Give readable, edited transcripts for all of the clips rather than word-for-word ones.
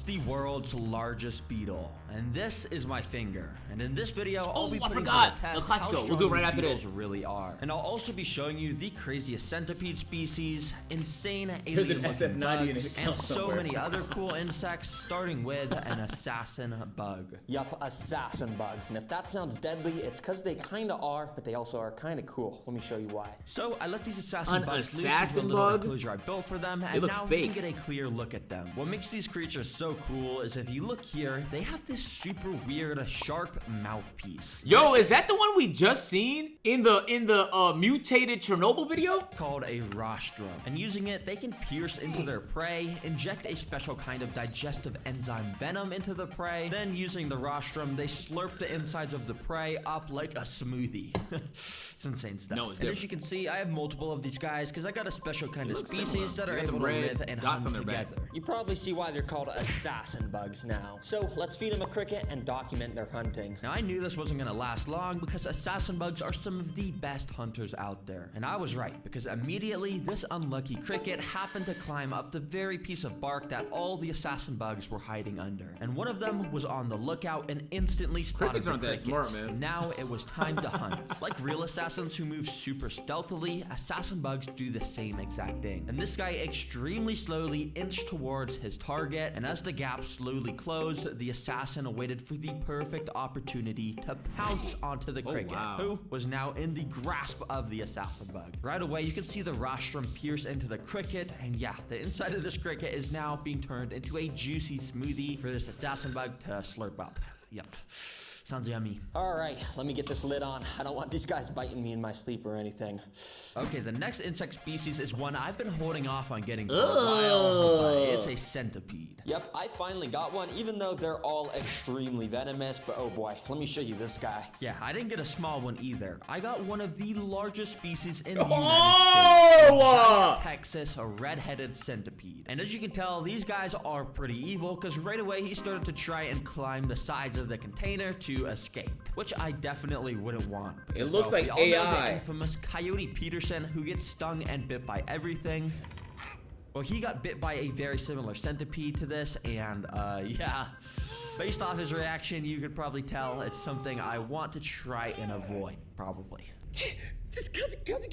the world's largest beetle, and this is my finger. And in this video, I'll be putting to the test how strong we'll do it right after beetles this. really are. And I'll also be showing you the craziest centipede species, insane There's alien an looking SF90 in bugs, his and account so somewhere. many other cool insects, starting with an assassin bug. Yup, assassin bugs. And if that sounds deadly, it's because they kinda are, but they also are kinda cool. Let me show you why. So I let these assassin bugs loose assassin into a little bug? enclosure I built for them, and look now we fake. can get a clear look at them. What makes these creatures so cool is if you look here, they have this super weird sharp mouthpiece. Yo, is that the one we just seen in the mutated Chernobyl video? Called a rostrum, and using it they can pierce into their prey, inject a special kind of digestive enzyme venom into the prey, then using the rostrum they slurp the insides of the prey up like a smoothie. It's insane stuff. No, it's and as different. you can see, I have multiple of these guys because I got a special kind of look species similar. that They are got the able to red live and dots hunt on their back. together. You probably see why they're called assassin bugs now. So let's feed them a cricket and document their hunting. Now I knew this wasn't gonna last long because assassin bugs are some of the best hunters out there. And I was right, because immediately this unlucky cricket happened to climb up the very piece of bark that all the assassin bugs were hiding under. And one of them was on the lookout and instantly spotted Crickets the aren't that crickets. smart, man. Now it was time to hunt. Like real assassins who move super stealthily, assassin bugs do the same exact thing. And this guy extremely slowly inched towards his target, and as the gap slowly closed, the assassin waited for the perfect opportunity to pounce onto the cricket, wow. who was now in the grasp of the assassin bug. Right away, you can see the rostrum pierce into the cricket, and yeah, the inside of this cricket is now being turned into a juicy smoothie for this assassin bug to slurp up. Yep. Sounds yummy. All right, let me get this lid on. I don't want these guys biting me in my sleep or anything. Okay, the next insect species is one I've been holding off on getting for a while, but it's a centipede. Yep, I finally got one, even though they're all extremely venomous, but oh boy, let me show you this guy. Yeah, I didn't get a small one either. I got one of the largest species in the Oh! United States, Texas, a red-headed centipede. And as you can tell, these guys are pretty evil, because right away he started to try and climb the sides of the container to escape, which I definitely wouldn't want. It looks like we all know AI. the infamous Coyote Peterson, who gets stung and bit by everything. Well, he got bit by a very similar centipede to this, and yeah, based off his reaction, you could probably tell it's something I want to try and avoid, probably. Just cut the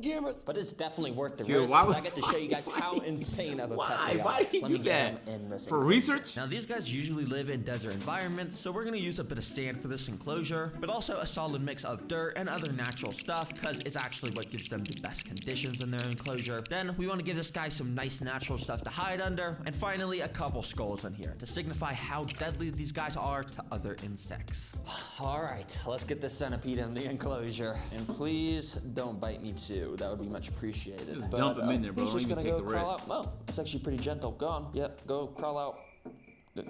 cameras. But it's definitely worth the Dude, risk, why 'cause would- I get to show you guys how insane of a pet Why? they are. Why did he Let me do get that? them in this For enclosure. research? Now, these guys usually live in desert environments, so we're gonna use a bit of sand for this enclosure, but also a solid mix of dirt and other natural stuff, because it's actually what gives them the best conditions in their enclosure. Then we want to give this guy some nice natural stuff to hide under, and finally a couple skulls in here to signify how deadly these guys are to other insects. All right, let's get this centipede in the enclosure. And please don't bite me too. That would be much appreciated. Just dump him in there, bro. He's just Don't gonna even go take the crawl risk. out. Oh, it's actually pretty gentle. Go on. Yep, go crawl out.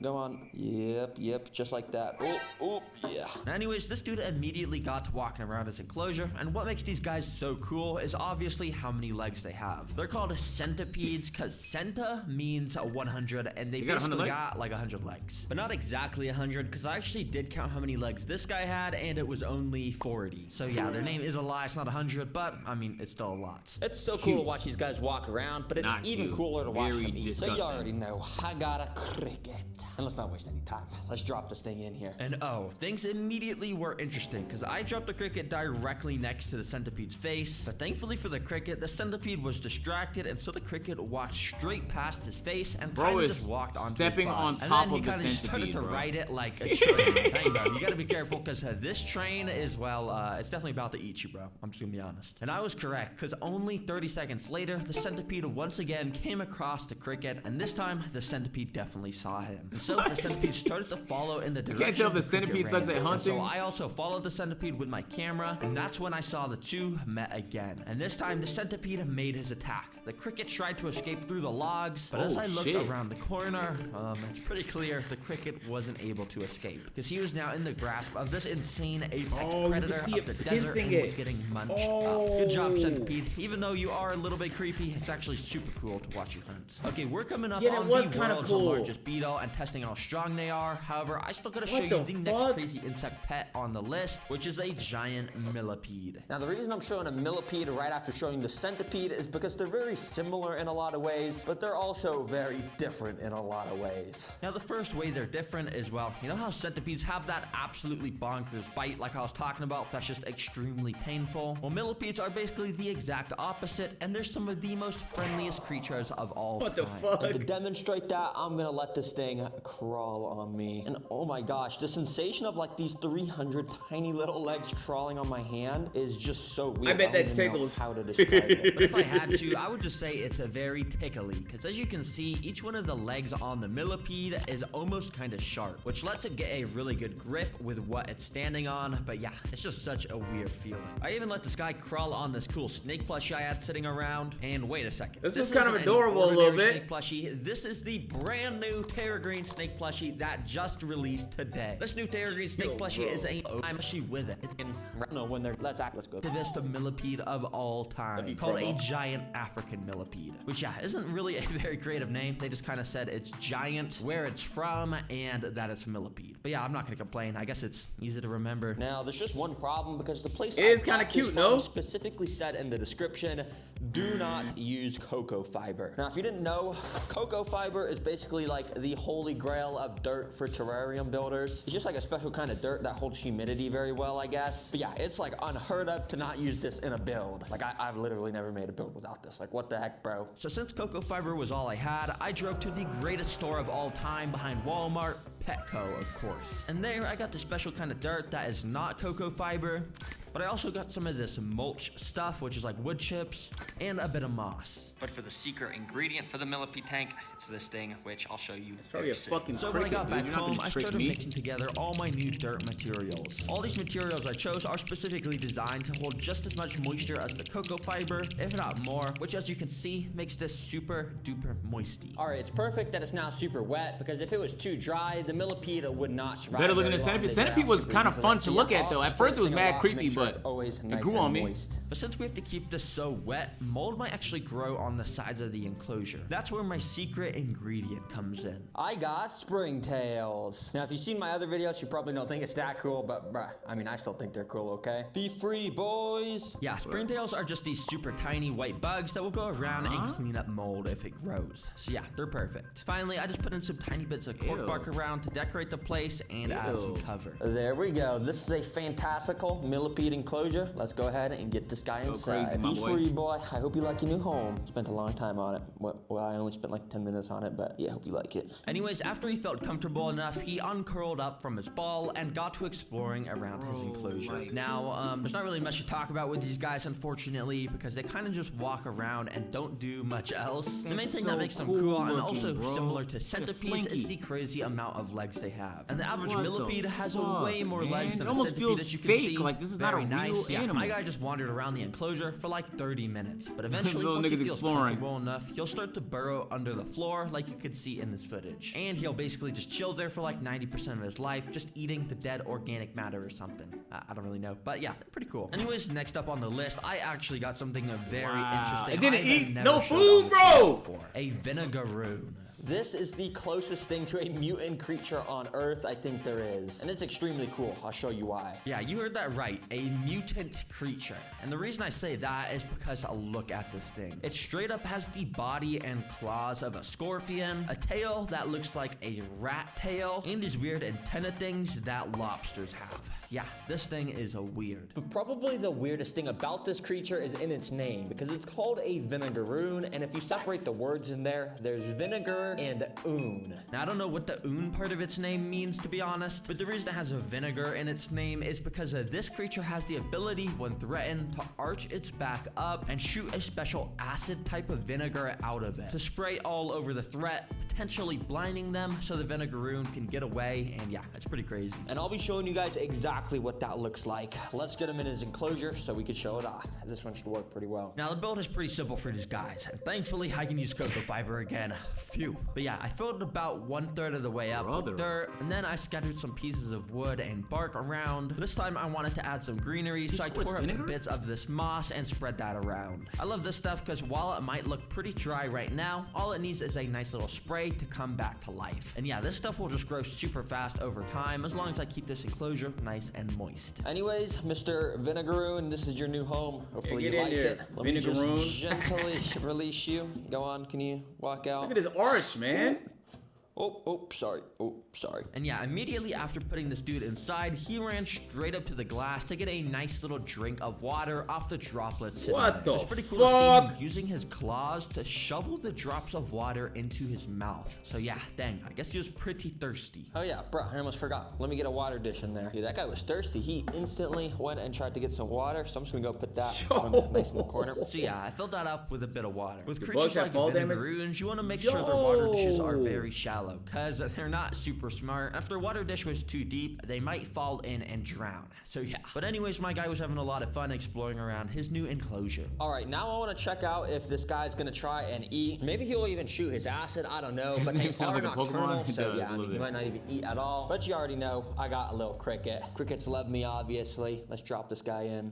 Go on. Yep, just like that. Oh, yeah. Anyways, this dude immediately got to walking around his enclosure, and what makes these guys so cool is obviously how many legs they have. They're called centipedes because centa means 100, and they got 100 basically legs? got like 100 legs. But not exactly 100, because I actually did count how many legs this guy had, and it was only 40. So yeah, their name is a lie, it's not 100, but I mean, it's still a lot. It's so cool to watch these guys walk around, but it's Not even cute. cooler to watch Very them eat. So you disgusting. already know, I got a cricket. And let's not waste any time. Let's drop this thing in here. And oh, things immediately were interesting, because I dropped the cricket directly next to the centipede's face, but thankfully for the cricket, the centipede was distracted, and so the cricket walked straight past his face and Bro kind of is just walked onto stepping his butt. on And top then he of the kinda just started centipede, to bro. ride it like a train. Hey, bro, you gotta be careful, because this train is, well, it's definitely about to eat you, bro. I'm just gonna be honest. And I was correct, because only 30 seconds later, the centipede once again came across the cricket, and this time, the centipede definitely saw him. And so the centipede started to follow in the direction Can't tell if the the cricket centipede ran. sucks at And hunting. So I also followed the centipede with my camera, and that's when I saw the two met again. And this time, the centipede made his attack. The cricket tried to escape through the logs, but as Oh, I looked shit. around the corner, it's pretty clear the cricket wasn't able to escape, because he was now in the grasp of this insane apex Oh, you predator can see of the it desert pincing and was it. getting munched Oh. up. Good job, centipede. Even though you are a little bit creepy, it's actually super cool to watch you hunt. Okay, we're coming up Yeah, that on was the kinda world's cool. largest beetle, and and testing how strong they are. However, I still gotta show What you the the next fuck? crazy insect pet on the list, which is a giant millipede. Now, the reason I'm showing a millipede right after showing the centipede is because they're very similar in a lot of ways, but they're also very different in a lot of ways. Now, the first way they're different is, well, you know how centipedes have that absolutely bonkers bite like I was talking about that's just extremely painful? Well, millipedes are basically the exact opposite, and they're some of the most friendliest creatures of all What the time. fuck? And to demonstrate that, I'm gonna let this thing crawl on me. And oh my gosh, the sensation of like these 300 tiny little legs crawling on my hand is just so weird. I bet don't that even know tickles. how to describe it. But if I had to, I would just say it's a very tickly, because as you can see, each one of the legs on the millipede is almost kind of sharp, which lets it get a really good grip with what it's standing on. But yeah, it's just such a weird feeling. I even let this guy crawl on this cool snake plushie I had sitting around. And wait a second. This was kind of isn't an adorable a little ordinary bit. Snake plushie. This is the brand new Terra Green snake plushie that just released today. This new Terra Green snake Yo, plushie bro. is a plushie with it. It's And no, when they're let's go. the best millipede of all time, That'd be called a promo. giant African millipede, which yeah isn't really a very creative name. They just kind of said it's giant, where it's from, and that it's a millipede. But yeah, I'm not gonna complain. I guess it's easy to remember. Now, there's just one problem because the place It is I kinda got this cute, from no? specifically said in the description, do not use cocoa fiber. Now, if you didn't know, cocoa fiber is basically like the holy grail of dirt for terrarium builders. It's just like a special kind of dirt that holds humidity very well, I guess. But yeah, it's like unheard of to not use this in a build. Like I've literally never made a build without this. Like what the heck, bro? So since cocoa fiber was all I had, I drove to the greatest store of all time behind Walmart, Petco, of course. And there I got the special kind of dirt that is not cocoa fiber, but I also got some of this mulch stuff, which is like wood chips, and a bit of moss. But for the secret ingredient for the millipede tank, it's this thing, which I'll show you. It's probably a fucking So when I cricket, got dude. back You're not home, gonna I trick started me. mixing together all my new dirt materials. All these materials I chose are specifically designed to hold just as much moisture as the cocoa fiber, if not more, which as you can see, makes this super duper moisty. All right, it's perfect that it's now super wet because if it was too dry, the millipede would not survive. Better looking very at long. centipede. They dry Centipede out was super kind of easily. fun to So look yeah, at though. I'll At just first it was spritz mad thing a lot to creepy, make sure but it's always it nice grew and on me. moist. But since we have to keep this so wet, mold might actually grow on the sides of the enclosure. That's where my secret ingredient comes in. I got springtails. Now, if you've seen my other videos, you probably don't think it's that cool, but bruh, I mean, I still think they're cool, okay? Be free, boys. Yeah, springtails are just these super tiny white bugs that will go around and clean up mold if it grows. So yeah, they're perfect. Finally, I just put in some tiny bits of cork Ew. bark around to decorate the place and add some Ew. cover. There we go. This is a fantastical millipede enclosure. Let's go ahead and get this guy inside. crazy, my Be boy. free, boy. I hope you like your new home. Spent a long time on it. Well, I only spent like 10 minutes on it, but yeah, I hope you like it. Anyways, after he felt comfortable enough, he uncurled up from his ball and got to exploring around his enclosure. my Now, there's not really much to talk about with these guys, unfortunately, because they kind of just walk around and don't do much else. The main That's thing so that makes them cool cool and looking, also bro. similar to Like a centipedes slinky. is the crazy amount of legs they have. And the average What the millipede has fuck, way more man? legs It than a almost centipede, feels as you can fake, see. like this is not a Very nice. real Yeah, animal. my guy just wandered around the enclosure for like 30 minutes. But eventually, Little once he nigga's feels exploring. comfortable enough, he'll start to burrow under the floor like you could see in this footage. And he'll basically just chill there for like 90% of his life, just eating the dead organic matter or something. I don't really know, but yeah, they're pretty cool. Anyways, next up on the list, I actually got something very Wow. interesting. It didn't I have eat never no showed food, on the bro! channel before. A Vinegaroon. This is the closest thing to a mutant creature on Earth I think there is. And it's extremely cool. I'll show you why. Yeah, you heard that right. A mutant creature. And the reason I say that is because look at this thing. It straight up has the body and claws of a scorpion, a tail that looks like a rat tail, and these weird antenna things that lobsters have. Yeah, this thing is weird. But probably the weirdest thing about this creature is in its name, because it's called a Vinegaroon, and if you separate the words in there, there's vinegar and oon. Now, I don't know what the oon part of its name means, to be honest, but the reason it has a vinegar in its name is because this creature has the ability, when threatened, to arch its back up and shoot a special acid type of vinegar out of it to spray all over the threat, potentially blinding them so the Vinegaroon can get away, and yeah, it's pretty crazy. And I'll be showing you guys exactly what that looks like. Let's get him in his enclosure so we can show it off. This one should work pretty well. Now, the build is pretty simple for these guys, and thankfully, I can use cocoa fiber again. Phew. But yeah, I filled about 1/3 of the way up Brother. with dirt, and then I scattered some pieces of wood and bark around. This time, I wanted to add some greenery, so I squirts tore up vinegar? bits of this moss and spread that around. I love this stuff because while it might look pretty dry right now, all it needs is a nice little spray way to come back to life. And yeah, this stuff will just grow super fast over time as long as I keep this enclosure nice and moist. Anyways, Mr. Vinegaroon, this is your new home. Hopefully you like it. Let me Vinegaroon. just gently release you. Go on, can you walk out? Look at his arch, man. Oh, sorry. And yeah, immediately after putting this dude inside, he ran straight up to the glass to get a nice little drink of water off the droplets. What the It's pretty cool fuck? to see him using his claws to shovel the drops of water into his mouth. So yeah, dang, I guess he was pretty thirsty. Oh yeah, bro, I almost forgot. Let me get a water dish in there. Dude, that guy was thirsty. He instantly went and tried to get some water, so I'm just gonna go put that nice in the corner. So yeah, I filled that up with a bit of water. With bugs creatures have like fall damage? Vinegaroons, you want to make sure their water dishes are very shallow, because they're not super smart. If their water dish was too deep, they might fall in and drown. So yeah. But anyways, my guy was having a lot of fun exploring around his new enclosure. All right, now I want to check out if this guy's gonna try and eat. Maybe he'll even shoot his acid. I don't know. His But name they sounds are like a nocturnal, Pokemon. It so does, yeah, a I mean, little he bit. might not even eat at all. But you already know I got a little cricket. Crickets love me, obviously. Let's drop this guy in.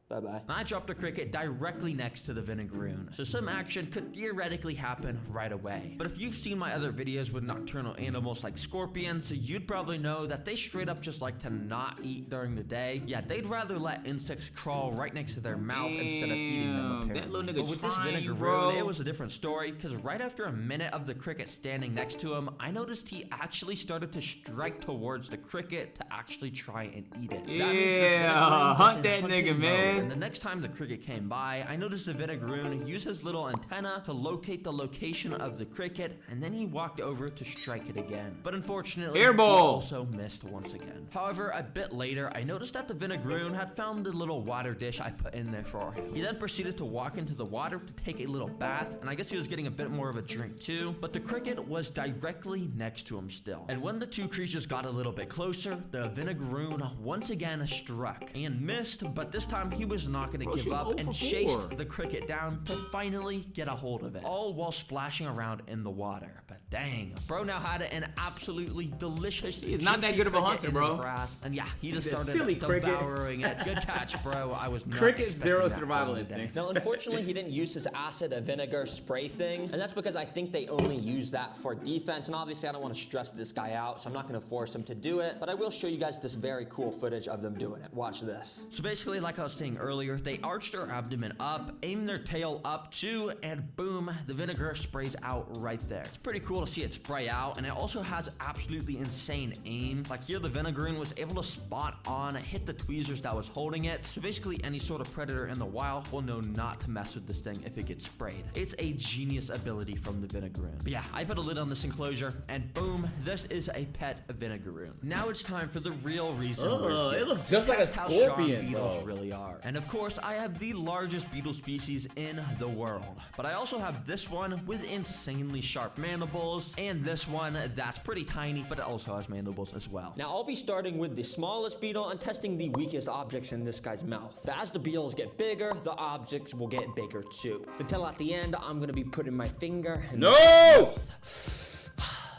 Bye-bye. I dropped a cricket directly next to the Vinegaroon, so some action could theoretically happen right away. But if you've seen my other videos with nocturnal animals like scorpions, you'd probably know that they straight up just like to not eat during the day. Yeah, they'd rather let insects crawl right next to their mouth instead of eating them, apparently. That little nigga But with this trying, Vinegaroon, bro. it was a different story, because right after a minute of the cricket standing next to him, I noticed he actually started to strike towards the cricket to actually try and eat it. That means this Yeah, Vinegaroon was hunt in that hunting nigga, mode, man. and the next time the cricket came by, I noticed the Vinegaroon use his little antenna to locate the location of the cricket, and then he walked over to strike it again. But unfortunately, he Airball. also missed once again. However, a bit later, I noticed that the Vinegaroon had found the little water dish I put in there for him. He then proceeded to walk into the water to take a little bath, and I guess he was getting a bit more of a drink too, but the cricket was directly next to him still. And when the two creatures got a little bit closer, the Vinegaroon once again struck and missed, but this time he was not going to give up and chased the cricket down to finally get a hold of it, all while splashing around in the water. But dang, bro now had an absolutely delicious. He's not that juicy good of a cricket hunter, in bro. the grass, and yeah, he just He's a started silly cricket. devouring it. Good catch, bro. I was not Cricket expecting zero that survival from the day. instincts. Now, unfortunately, he didn't use his acid and vinegar spray thing, and that's because I think they only use that for defense, and obviously I don't want to stress this guy out, so I'm not going to force him to do it, but I will show you guys this very cool footage of them doing it. Watch this. So basically, like I was saying earlier, they arch their abdomen up, aim their tail up too, and boom, the vinegar sprays out right there. It's pretty cool to see it spray out, and it also has absolutely insane aim. Like here, the Vinegaroon was able to spot on, hit the tweezers that was holding it. So basically, any sort of predator in the wild will know not to mess with this thing if it gets sprayed. It's a genius ability from the Vinegaroon. But yeah, I put a lid on this enclosure, and boom, this is a pet Vinegaroon. Now it's time for the real reason. we're here. It looks just like a Test how strong scorpion, beetles bro. really are. And of course, I have the largest beetle species in the world. But I also have this one with insanely sharp mandibles, and this one that's pretty tiny, but it also has mandibles as well. Now, I'll be starting with the smallest beetle and testing the weakest objects in this guy's mouth. But as the beetles get bigger, the objects will get bigger too. Until at the end, I'm gonna be putting my finger in No!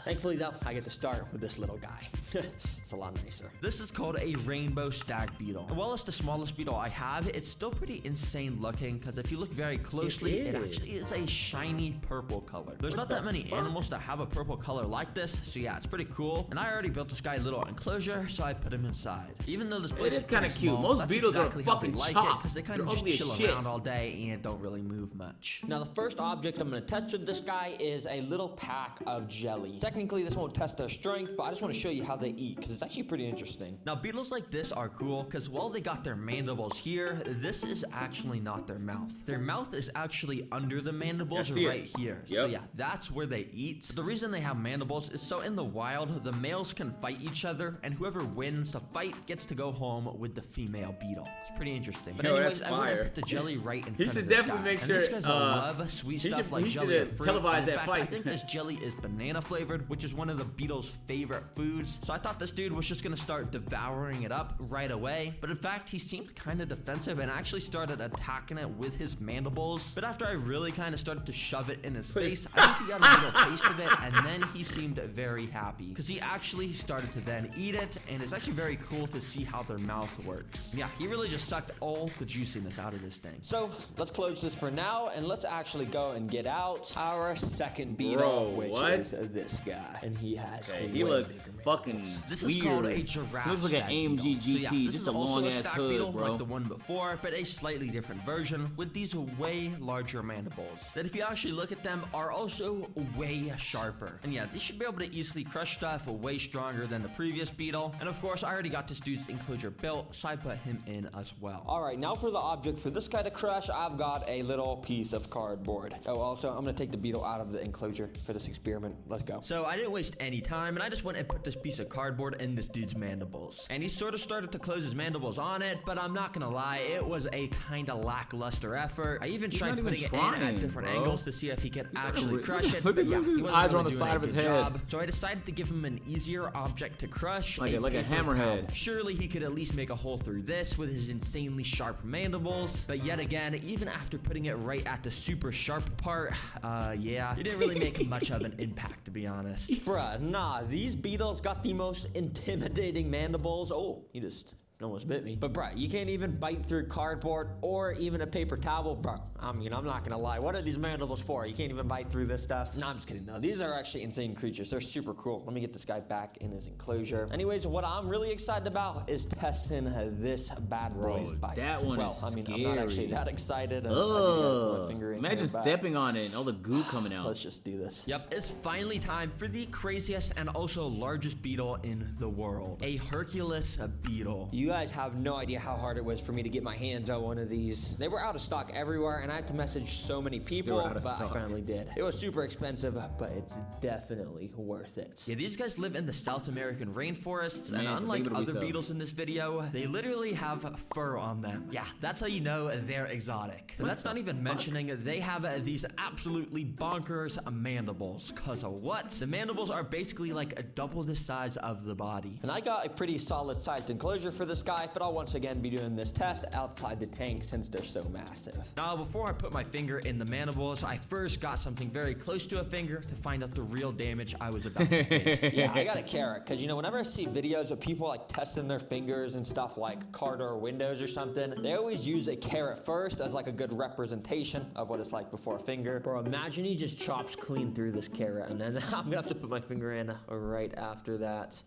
Thankfully, though, I get to start with this little guy. It's a lot nicer. This is called a rainbow stag beetle. And while it's the smallest beetle I have, it's still pretty insane looking, because if you look very closely, it actually is a shiny purple color. There's not that many animals that have a purple color like this, so yeah, it's pretty cool. And I already built this guy a little enclosure, so I put him inside. Even though this place is kinda pretty cute. small, Most that's beetles are exactly how they fucking like chopped. it, because they kind of They're just ugly as chill shit. around all day and don't really move much. Now, the first object I'm gonna test with this guy is a little pack of jelly. Technically, this won't test their strength, but I just wanna show you how they eat, because it's actually pretty interesting. Now, beetles like this are cool because while they got their mandibles here, this is actually not their mouth. Their mouth is actually under the mandibles I see it. right here. So yeah, that's where they eat. The reason they have mandibles is so in the wild, the males can fight each other, and whoever wins the fight gets to go home with the female beetle. It's pretty interesting. But Yo, anyways, that's I want to fire. put the jelly right in He front should of this definitely guy. make And sure, these guys all love sweet he stuff should- like he jelly should or fruit. televise In that fact, fight. I think this jelly is banana flavored, which is one of the beetle's favorite foods. So So I thought this dude was just gonna start devouring it up right away, but in fact, he seemed kind of defensive and actually started attacking it with his mandibles. But after I really kind of started to shove it in his face, I think he got a little taste of it, and then he seemed very happy because he actually started to then eat it, and it's actually very cool to see how their mouth works. Yeah, he really just sucked all the juiciness out of this thing. So let's close this for now, and let's actually go and get out our second beetle, which is this guy, and he has. He looks fucking This weird. is called a giraffe. He looks like an stag AMG beetle. So GT, yeah, this just is a also long a ass stag hood, beetle, bro. like the one before, but a slightly different version with these way larger mandibles that, if you actually look at them, are also way sharper. And yeah, these should be able to easily crush stuff way stronger than the previous beetle. And of course, I already got this dude's enclosure built, so I put him in as well. All right, now for the object for this guy to crush, I've got a little piece of cardboard. Oh, also, I'm gonna take the beetle out of the enclosure for this experiment. Let's go. So I didn't waste any time, and I just went and put this piece of cardboard in this dude's mandibles. And he sort of started to close his mandibles on it, but I'm not gonna lie, it was a kind of lackluster effort. I even tried putting it in at different angles to see if he could actually crush it, but yeah, he wasn't eyes are on really the doing side a of his good head. job. So I decided to give him an easier object to crush, like a paper hammerhead. towel. Surely he could at least make a hole through this with his insanely sharp mandibles. But yet again, even after putting it right at the super sharp part, yeah, it didn't really make much of an impact, to be honest. Bruh, nah, these beetles got the most intimidating mandibles. Oh, he just almost bit me. But bruh, you can't even bite through cardboard or even a paper towel, bro. I mean, I'm not gonna lie. What are these mandibles for? You can't even bite through this stuff? No, I'm just kidding. No, these are actually insane creatures. They're super cool. Let me get this guy back in his enclosure. Anyways, what I'm really excited about is testing this bad boy's bite. That one is I'm scary. not actually that excited. Imagine stepping on it and all the goo coming out. Let's just do this. Yep, it's finally time for the craziest and also largest beetle in the world. A Hercules beetle. You guys have no idea how hard it was for me to get my hands on one of these. They were out of stock everywhere, and I had to message so many people, but I finally did. It was super expensive, but it's definitely worth it. Yeah, these guys live in the South American rainforests, and unlike other beetles in this video, they literally have fur on them. Yeah, that's how you know they're exotic. So that's not even mentioning they have these absolutely bonkers mandibles. Cause of what? The mandibles are basically like double the size of the body. And I got a pretty solid sized enclosure for this guy, but I'll once again be doing this test outside the tank since they're so massive. Now, before I put my finger in the mandibles, I first got something very close to a finger to find out the real damage I was about to face. Yeah, I got a carrot, because you know, whenever I see videos of people like testing their fingers and stuff like car door windows or something, they always use a carrot first as like a good representation of what it's like before a finger. Bro, imagine he just chops clean through this carrot, and then I'm gonna have to put my finger in right after that.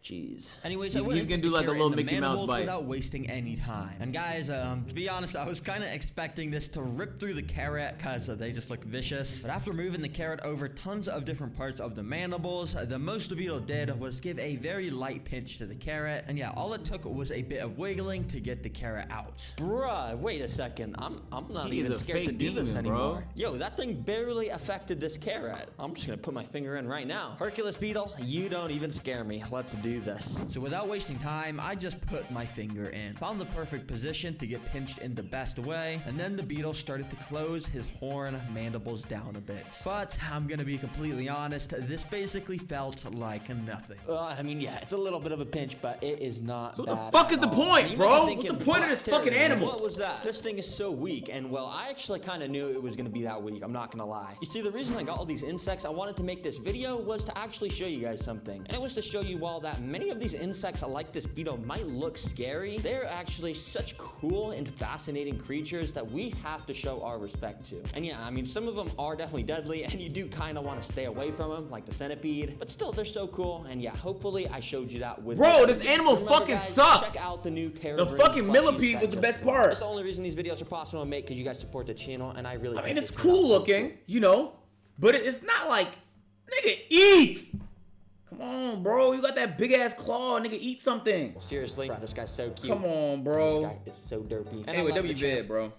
Jeez. Anyways, he's gonna do like a little Mickey Mouse bite without wasting any time. And guys, to be honest, I was kind of expecting this to rip through the carrot because they just look vicious. But after moving the carrot over tons of different parts of the mandibles, the most the beetle did was give a very light pinch to the carrot. And yeah, all it took was a bit of wiggling to get the carrot out. Bruh, wait a second. I'm not even scared to do this anymore. Yo, that thing barely affected this carrot. I'm just gonna put my finger in right now. Hercules beetle, you don't even scare me. Let's do this. So without wasting time, I just put my finger in. Found the perfect position to get pinched in the best way, and then the beetle started to close his horn mandibles down a bit. But I'm gonna be completely honest, this basically felt like nothing. I mean, yeah, it's a little bit of a pinch, but it is not so bad. What the fuck is the point, bro? What's the point of this fucking animal? What was that? This thing is so weak, and well, I actually kind of knew it was gonna be that weak. I'm not gonna lie. You see, the reason I got all these insects I wanted to make this video was to actually show you guys something. And it was to show you all that many of these insects like this beetle might look scary. They're actually such cool and fascinating creatures that we have to show our respect to. And yeah, I mean, some of them are definitely deadly, and you do kind of want to stay away from them, like the centipede. But still, they're so cool, and yeah, hopefully I showed you that with bro, this animal fucking guys, sucks. Check out the new The fucking millipede was the best part. That's the only reason these videos are possible to make, because you guys support the channel, and I really. I mean, it's cool looking, you know, but it's not like, nigga, eat. Come on, bro. You got that big ass claw. Nigga, eat something. Seriously, bro, this guy's so cute. Come on, bro. This guy is so derpy. Anyway, W-Vid, bro.